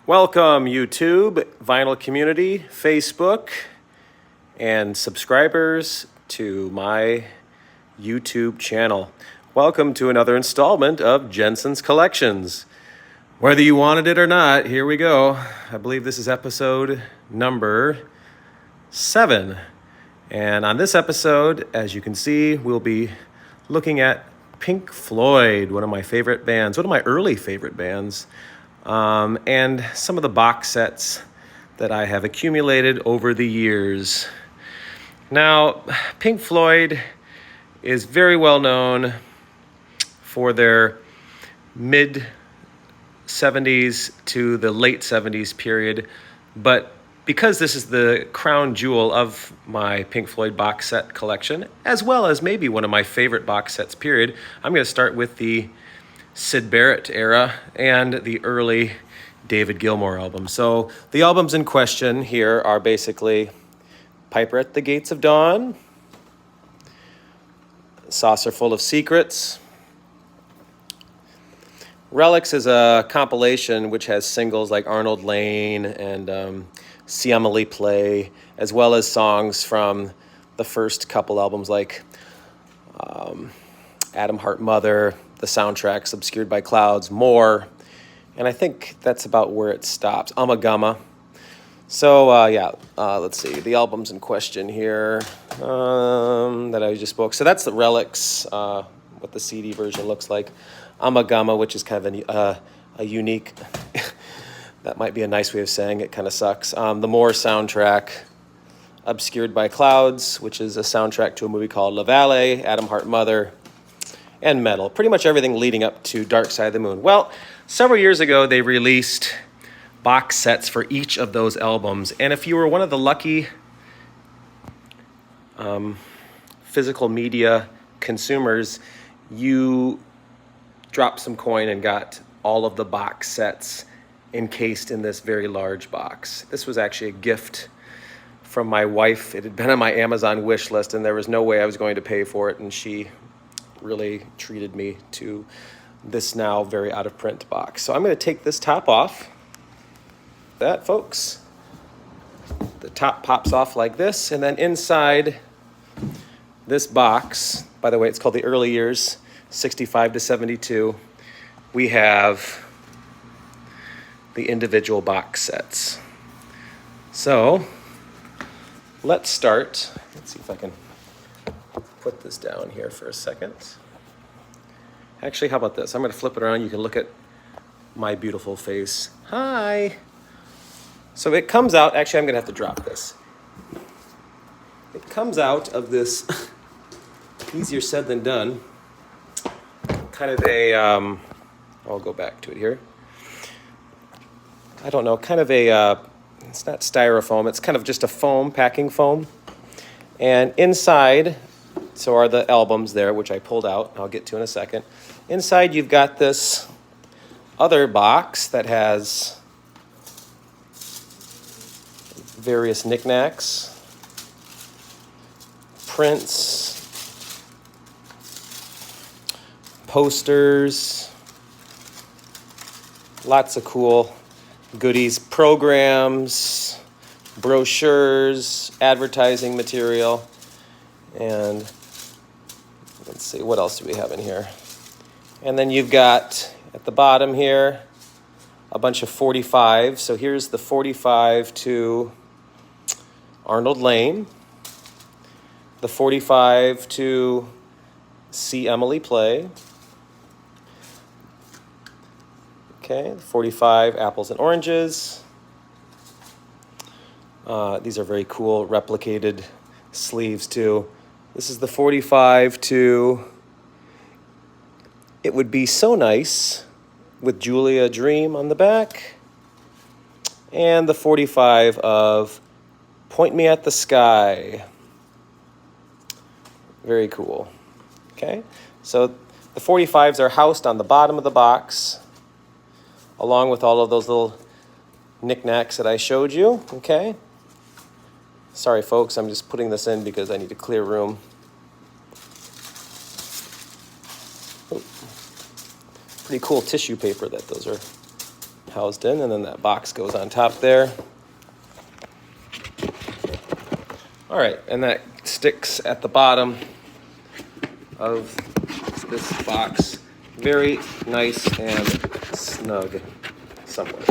Welcome, YouTube, vinyl community, Facebook, and subscribers to my YouTube channel. Welcome to another installment of Jensen's Collections. Whether you wanted it or not, here we go. I believe this is episode number 7. And on this episode, as you can see, we'll be looking at Pink Floyd, one of my favorite bands, one of my early favorite bands. And some of the box sets that I have accumulated over the years. Now, Pink Floyd is very well known for their mid-70s to the late 70s period, but because this is the crown jewel of my Pink Floyd box set collection, as well as maybe one of my favorite box sets period, I'm going to start with the Syd Barrett era and the early David Gilmour albums. So the albums in question here are basically Piper at the Gates of Dawn, Saucer Full of Secrets. Relics is a compilation which has singles like Arnold Lane and See Emily Play, as well as songs from the first couple albums like Atom Heart Mother, the soundtracks Obscured by Clouds, More, and I think that's about where it stops. Amagama. So let's see the albums in question here that I just spoke. So that's the Relics, what the CD version looks like. Amagama, which is kind of a unique. That might be a nice way of saying it. Kind of sucks. The More soundtrack. Obscured by Clouds, which is a soundtrack to a movie called La Valley, Atom Heart Mother, and Metal. Pretty much everything leading up to Dark Side of the Moon. Well, several years ago, they released box sets for each of those albums. And if you were one of the lucky physical media consumers, you dropped some coin and got all of the box sets encased in this very large box. This was actually a gift from my wife. It had been on my Amazon wish list, and there was no way I was going to pay for it, and she really treated me to this now very out of print box. So I'm going to take this top off. That, folks, the top pops off like this, and then inside this box, by the way, it's called the early years, 65 to 72, we have the individual box sets. So let's start. Let's see if I can put this down here for a second. Actually, how about this? I'm going to flip it around. You can look at my beautiful face. Hi. So it comes out. Actually, I'm going to have to drop this. It comes out of this, easier said than done, kind of a, I'll go back to it here. I don't know, kind of a, it's not styrofoam. It's kind of just a foam, packing foam. And inside, so are the albums there, which I pulled out. I'll get to in a second. Inside, you've got this other box that has various knickknacks, prints, posters, lots of cool goodies, programs, brochures, advertising material, and let's see, what else do we have in here? And then you've got, at the bottom here, a bunch of 45. So here's the 45 to Arnold Lane, the 45 to See Emily Play, okay, 45 Apples and Oranges. These are very cool replicated sleeves too. This is the 45 to It Would Be So Nice with Julia Dream on the back. And the 45 of Point Me at the Sky. Very cool. Okay, so the 45s are housed on the bottom of the box, along with all of those little knickknacks that I showed you. Okay. Sorry, folks, I'm just putting this in because I need to clear room. Pretty cool tissue paper that those are housed in, and then that box goes on top there. All right, and that sticks at the bottom of this box. Very nice and snug somewhere.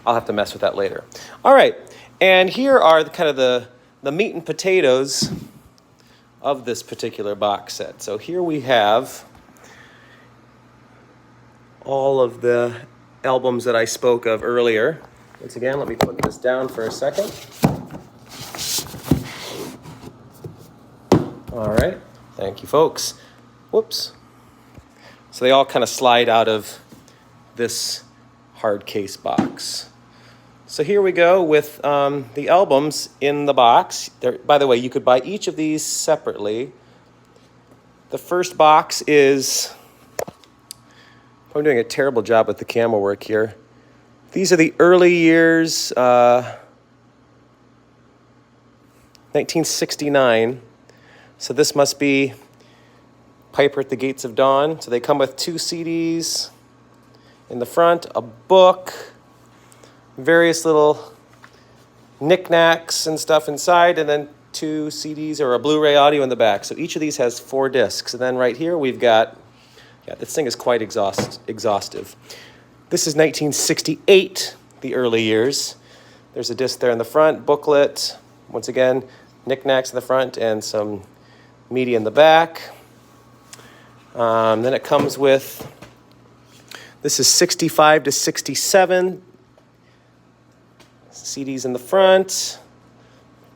I'll have to mess with that later. All right, and here are the meat and potatoes of this particular box set. So here we have all of the albums that I spoke of earlier. Once again, let me put this down for a second. All right, thank you, folks. Whoops. So they all kind of slide out of this hard case box. So here we go with the albums in the box. By the way, you could buy each of these separately. The first box is, I'm doing a terrible job with the camera work here. These are the early years, 1969. So this must be Piper at the Gates of Dawn. So they come with 2 CDs in the front, a book, various little knickknacks and stuff inside, and then 2 CDs or a Blu-ray audio in the back. So each of these has 4 discs. And then right here we've got, this thing is quite exhaustive. This is 1968, the early years. There's a disc there in the front, booklet, once again, knickknacks in the front and some media in the back. Then it comes with, this is 65 to 67, CDs in the front,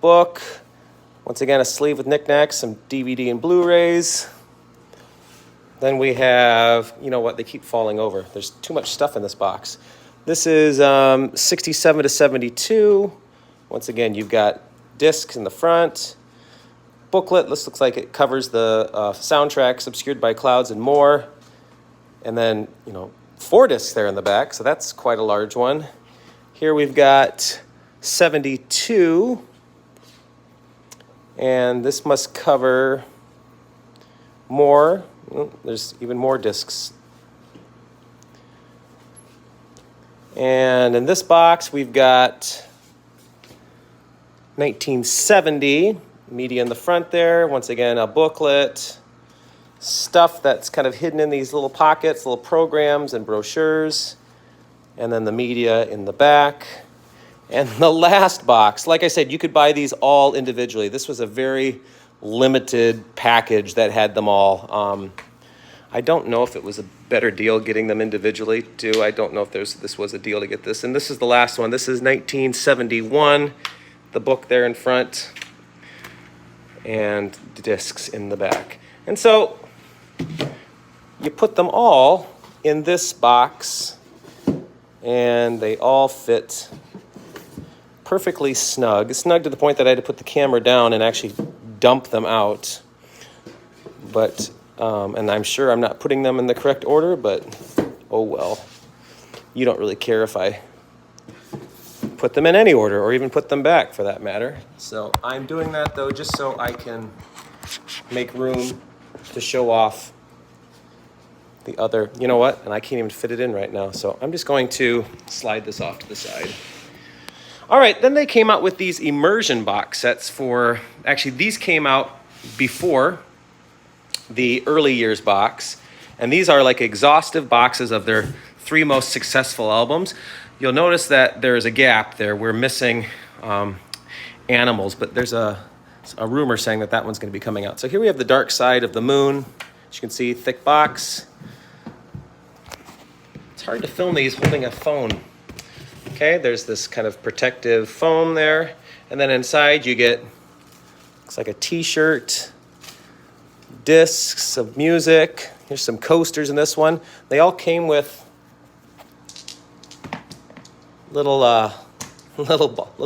book, once again a sleeve with knickknacks, some DVD and Blu-rays. Then we have, you know what, they keep falling over. There's too much stuff in this box. This is 67 to 72. Once again, you've got discs in the front, booklet. This looks like it covers the soundtracks, Obscured by Clouds and More. And then, 4 discs there in the back, so that's quite a large one. Here we've got 72. And this must cover more. There's even more discs. And in this box, we've got 1970, media in the front there. Once again, a booklet, stuff that's kind of hidden in these little pockets, little programs and brochures, and then the media in the back. And the last box, like I said, you could buy these all individually. This was a very limited package that had them all. I don't know if it was a better deal getting them individually, too. I don't know if this was a deal to get this. And this is the last one. This is 1971, the book there in front, and discs in the back. And so you put them all in this box, and they all fit perfectly snug. Snug to the point that I had to put the camera down and actually dump them out. But and I'm sure I'm not putting them in the correct order, but oh well. You don't really care if I put them in any order or even put them back for that matter. So I'm doing that though just so I can make room to show off the other, you know what? And I can't even fit it in right now. So I'm just going to slide this off to the side. All right, then they came out with these immersion box sets for, actually these came out before the early years box. And these are like exhaustive boxes of their 3 most successful albums. You'll notice that there's a gap there. We're missing Animals, but there's a rumor saying that one's going to be coming out. So here we have The Dark Side of the Moon. As you can see, thick box. It's hard to film these holding a phone. Okay, there's this kind of protective foam there. And then inside you get, looks like a t-shirt, discs of music. Here's some coasters in this one. They all came with little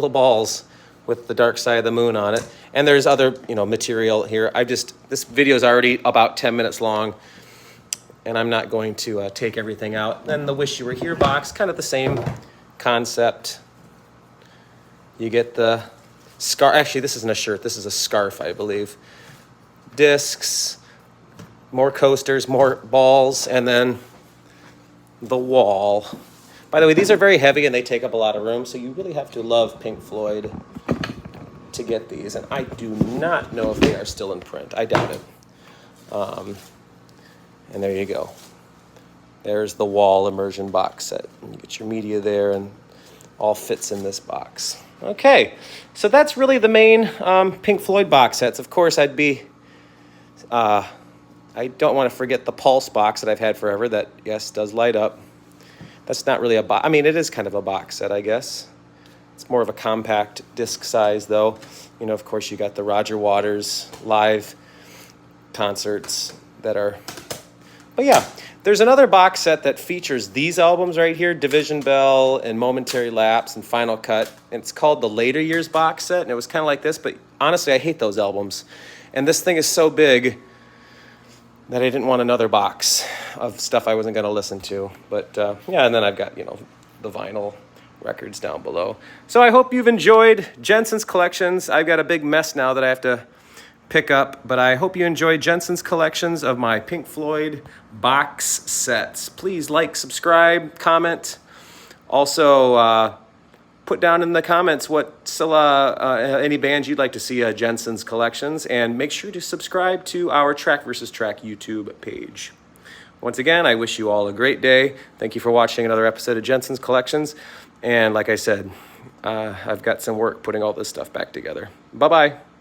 balls with The Dark Side of the Moon on it. And there's other, material here. This video is already about 10 minutes long, and I'm not going to take everything out. Then the Wish You Were Here box, kind of the same concept. You get the scarf. Actually, this isn't a shirt. This is a scarf, I believe. Discs, more coasters, more balls, and then the wall. By the way, these are very heavy and they take up a lot of room, so you really have to love Pink Floyd to get these. And I do not know if they are still in print. I doubt it. And there you go. There's the wall immersion box set. And you get your media there and all fits in this box. Okay, so that's really the main Pink Floyd box sets. Of course, I don't want to forget the Pulse box that I've had forever that, yes, does light up. That's not really a box. I mean, it is kind of a box set, I guess. It's more of a compact disc size, though. You know, of course, you got the Roger Waters live concerts that are... But yeah, there's another box set that features these albums right here, Division Bell and Momentary Lapse and Final Cut. And it's called the Later Years box set, and it was kind of like this, but honestly, I hate those albums. And this thing is so big that I didn't want another box of stuff I wasn't going to listen to. But yeah, and then I've got, you know, the vinyl records down below. So I hope you've enjoyed Jensen's collections. I've got a big mess now that I have to pick up, but I hope you enjoyed Jensen's collections of my Pink Floyd box sets. Please like, subscribe, comment. Also, put down in the comments what any bands you'd like to see Jensen's collections, and make sure to subscribe to our Track vs. Track YouTube page. Once again, I wish you all a great day. Thank you for watching another episode of Jensen's Collections. And like I said, I've got some work putting all this stuff back together. Bye-bye.